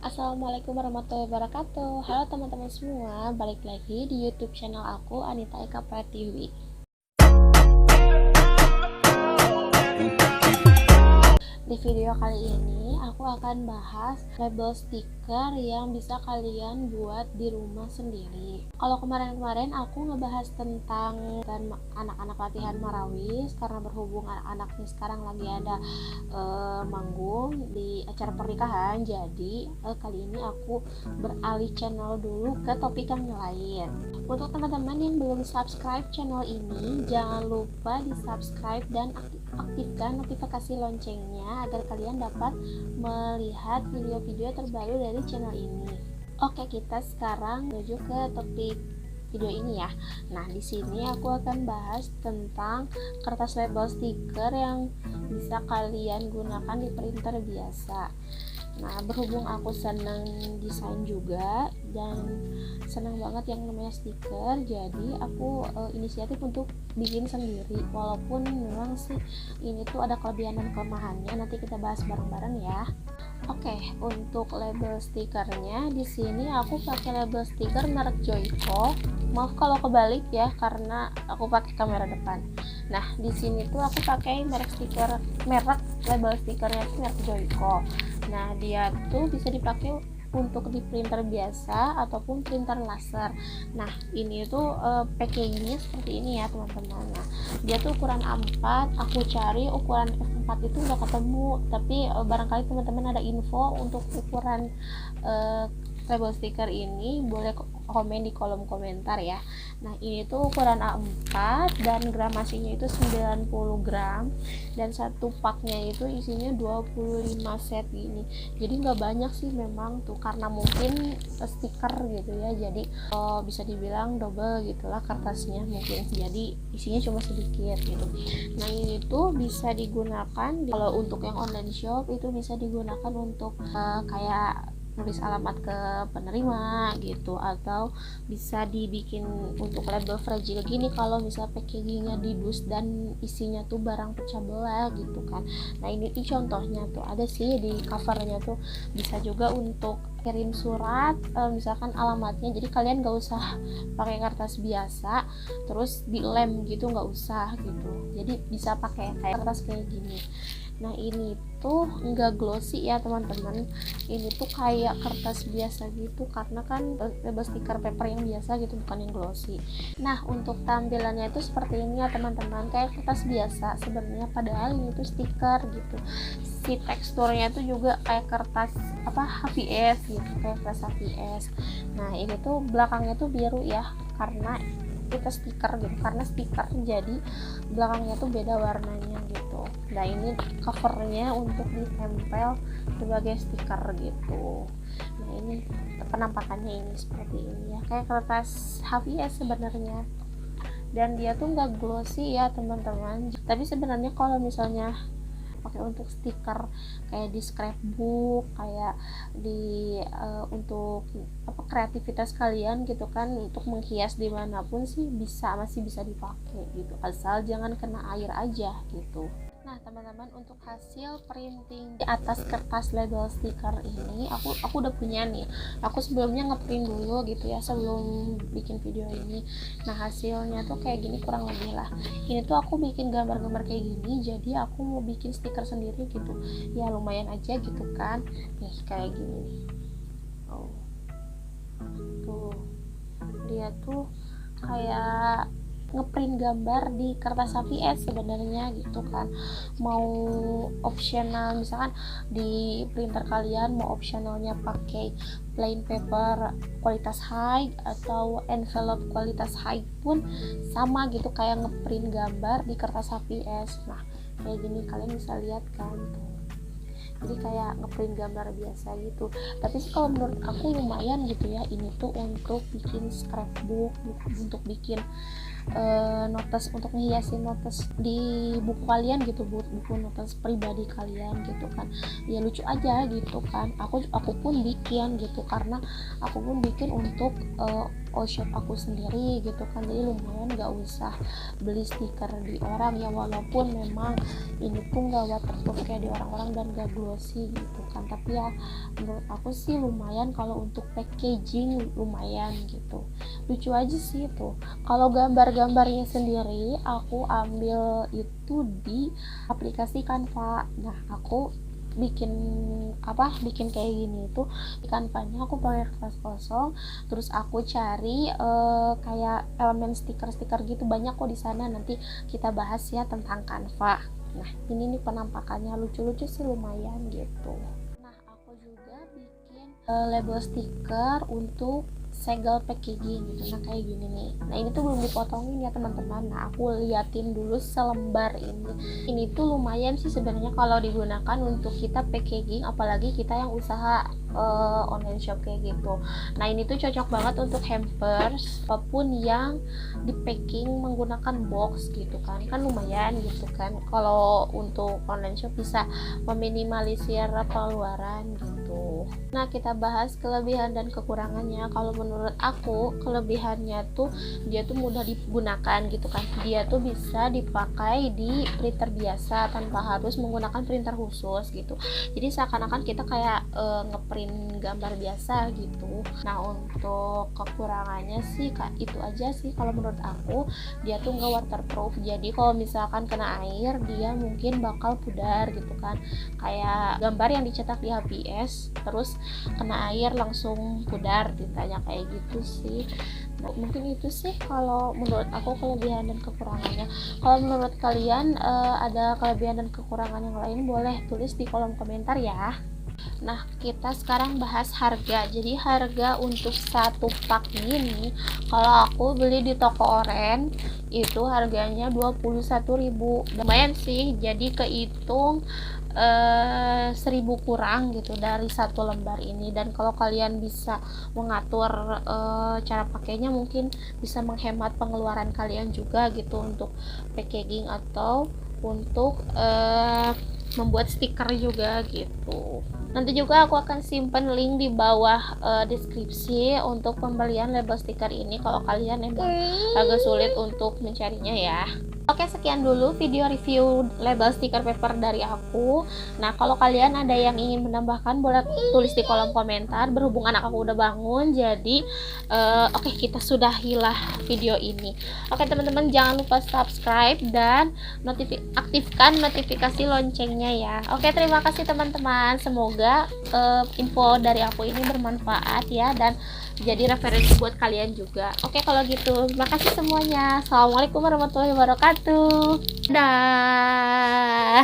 Assalamualaikum warahmatullahi wabarakatuh. Halo teman-teman semua, balik lagi di YouTube channel aku Anita Eka Pratiwi. Di video kali ini aku akan bahas label stiker yang bisa kalian buat di rumah sendiri. Kalau kemarin-kemarin aku ngebahas tentang anak-anak latihan marawis, karena berhubung anak-anak ini sekarang lagi ada manggung di acara pernikahan, jadi kali ini aku beralih channel dulu ke topik yang lain. Untuk teman-teman yang belum subscribe channel ini, jangan lupa di subscribe dan aktifkan notifikasi loncengnya agar kalian dapat melihat video-video terbaru dari channel ini. Oke, kita sekarang menuju ke topik video ini ya. Nah, di sini aku akan bahas tentang kertas label stiker yang bisa kalian gunakan di printer biasa. Nah, berhubung aku senang desain juga dan senang banget yang namanya stiker, jadi aku inisiatif untuk bikin sendiri. Walaupun memang sih ini tuh ada kelebihan dan kelemahannya, nanti kita bahas bareng-bareng ya. Oke, untuk label stikernya di sini aku pakai label stiker merek Joico. Maaf kalau kebalik ya, karena aku pakai kamera depan. Nah, di sini tuh aku pakai merek label stikernya itu merek Joico. Nah, dia tuh bisa dipakai untuk di printer biasa ataupun printer laser. Nah, ini tuh packagingnya seperti ini ya teman-teman. Nah, dia tuh ukuran A4. Aku cari ukuran F4 itu udah ketemu, tapi barangkali teman-teman ada info untuk ukuran label stiker ini, boleh komen di kolom komentar ya. Nah, ini tuh ukuran A4 dan gramasinya itu 90 gram dan satu paknya itu isinya 25 set gini. Jadi nggak banyak sih memang tuh, karena mungkin stiker gitu ya, jadi bisa dibilang double gitulah kertasnya mungkin, jadi isinya cuma sedikit gitu. Nah, ini tuh bisa digunakan kalau untuk yang online shop itu bisa digunakan untuk kayak nulis alamat ke penerima gitu, atau bisa dibikin untuk label fragile gini kalau misal packagingnya didus dan isinya tuh barang pecah belah gitu kan. Nah, ini tuh contohnya tuh ada sih di covernya tuh. Bisa juga untuk kirim surat, misalkan alamatnya, jadi kalian gak usah pakai kertas biasa terus dilem gitu, gak usah gitu, jadi bisa pakai kayak kertas kayak gini. Nah, ini tuh enggak glossy ya teman-teman, ini tuh kayak kertas biasa gitu, karena kan label stiker paper yang biasa gitu, bukan yang glossy. Nah, untuk tampilannya itu seperti ini ya teman-teman, kayak kertas biasa sebenarnya, padahal ini tuh stiker gitu. Si teksturnya tuh juga kayak kertas HVS gitu, kayak kertas HVS. Nah, ini tuh belakangnya tuh biru ya, karena kita stiker gitu, karena stiker jadi belakangnya tuh beda warnanya gitu. Nah, ini covernya untuk ditempel sebagai stiker gitu. Nah, ini penampakannya ini seperti ini ya, kayak kertas HVS sebenarnya, dan dia tuh nggak glossy ya teman-teman. Tapi sebenarnya kalau misalnya pakai untuk stiker kayak di scrapbook, kayak di untuk kreativitas kalian gitu kan, untuk menghias dimanapun sih masih bisa dipakai gitu, asal jangan kena air aja gitu. Nah, teman-teman, untuk hasil printing di atas kertas label stiker ini aku udah punya nih. Aku sebelumnya ngeprint dulu gitu ya sebelum bikin video ini. Nah, hasilnya tuh kayak gini kurang lebih lah. Ini tuh aku bikin gambar-gambar kayak gini, jadi aku mau bikin stiker sendiri gitu. Ya lumayan aja gitu kan. Nih, kayak gini nih. Oh. Tuh. Dia tuh kayak ngeprint gambar di kertas HVS sebenarnya gitu kan. Mau optional, misalkan di printer kalian mau optionalnya pakai plain paper kualitas high atau envelope kualitas high pun sama gitu, kayak ngeprint gambar di kertas HVS. Nah, kayak gini kalian bisa lihat kan tuh, jadi kayak ngeprint gambar biasa gitu. Tapi sih kalau menurut aku lumayan gitu ya, ini tuh untuk bikin scrapbook, untuk bikin notes, untuk menghiasi notes di buku kalian gitu, buku notes pribadi kalian gitu kan. Ya lucu aja gitu kan. Aku pun bikin gitu, karena aku pun bikin untuk shop aku sendiri gitu kan, jadi lumayan gak usah beli stiker di orang ya, walaupun memang ini tuh gak waterproof kayak di orang-orang dan gak glossy gitu kan, tapi ya menurut aku sih lumayan. Kalau untuk packaging lumayan gitu, lucu aja sih tuh. Kalau gambar-gambarnya sendiri aku ambil itu di aplikasi Canva. Nah aku bikin kayak gini tuh di Canva-nya aku pakai kertas kosong, terus aku cari kayak elemen stiker-stiker gitu, banyak kok di sana, nanti kita bahas ya tentang Canva. Nah ini nih penampakannya lucu-lucu sih, lumayan gitu. Nah aku juga bikin label stiker untuk segel packaging gitu. Nah kayak gini nih, nah ini tuh belum dipotongin ya teman-teman. Nah aku liatin dulu selembar ini tuh lumayan sih sebenarnya kalau digunakan untuk kita packaging, apalagi kita yang usaha online shop kayak gitu. Nah ini tuh cocok banget untuk hampers apapun yang di packing menggunakan box gitu kan lumayan gitu kan. Kalau untuk online shop bisa meminimalisir pengeluaran gitu. Nah kita bahas kelebihan dan kekurangannya. Kalau menurut aku kelebihannya tuh dia tuh mudah digunakan gitu kan, dia tuh bisa dipakai di printer biasa tanpa harus menggunakan printer khusus gitu, jadi seakan-akan kita kayak ngeprint gambar biasa gitu. Nah untuk kekurangannya sih itu aja sih kalau menurut aku, dia tuh nggak waterproof, jadi kalau misalkan kena air dia mungkin bakal pudar gitu kan, kayak gambar yang dicetak di HPS terus kena air langsung pudar tintanya kayak gitu sih. Nah, mungkin itu sih kalau menurut aku kelebihan dan kekurangannya. Kalau menurut kalian ada kelebihan dan kekurangan yang lain, boleh tulis di kolom komentar ya. Nah kita sekarang bahas harga. Jadi harga untuk satu pak ini kalau aku beli di toko oren itu harganya 21.000, lumayan sih, jadi kehitung 1.000 kurang gitu dari satu lembar ini. Dan kalau kalian bisa mengatur cara pakainya, mungkin bisa menghemat pengeluaran kalian juga gitu untuk packaging atau untuk membuat stiker juga gitu. Nanti juga aku akan simpan link di bawah deskripsi untuk pembelian label stiker ini kalau kalian emang agak sulit untuk mencarinya ya. Oke, sekian dulu video review label stiker paper dari aku. Nah kalau kalian ada yang ingin menambahkan boleh tulis di kolom komentar. Berhubung anak aku udah bangun, jadi oke, kita sudahilah video ini. Oke teman-teman, jangan lupa subscribe dan aktifkan notifikasi loncengnya ya. Oke, terima kasih teman-teman, semoga info dari aku ini bermanfaat ya dan jadi referensi buat kalian juga. Oke kalau gitu, terima kasih semuanya. Assalamualaikum warahmatullahi wabarakatuh. Dah.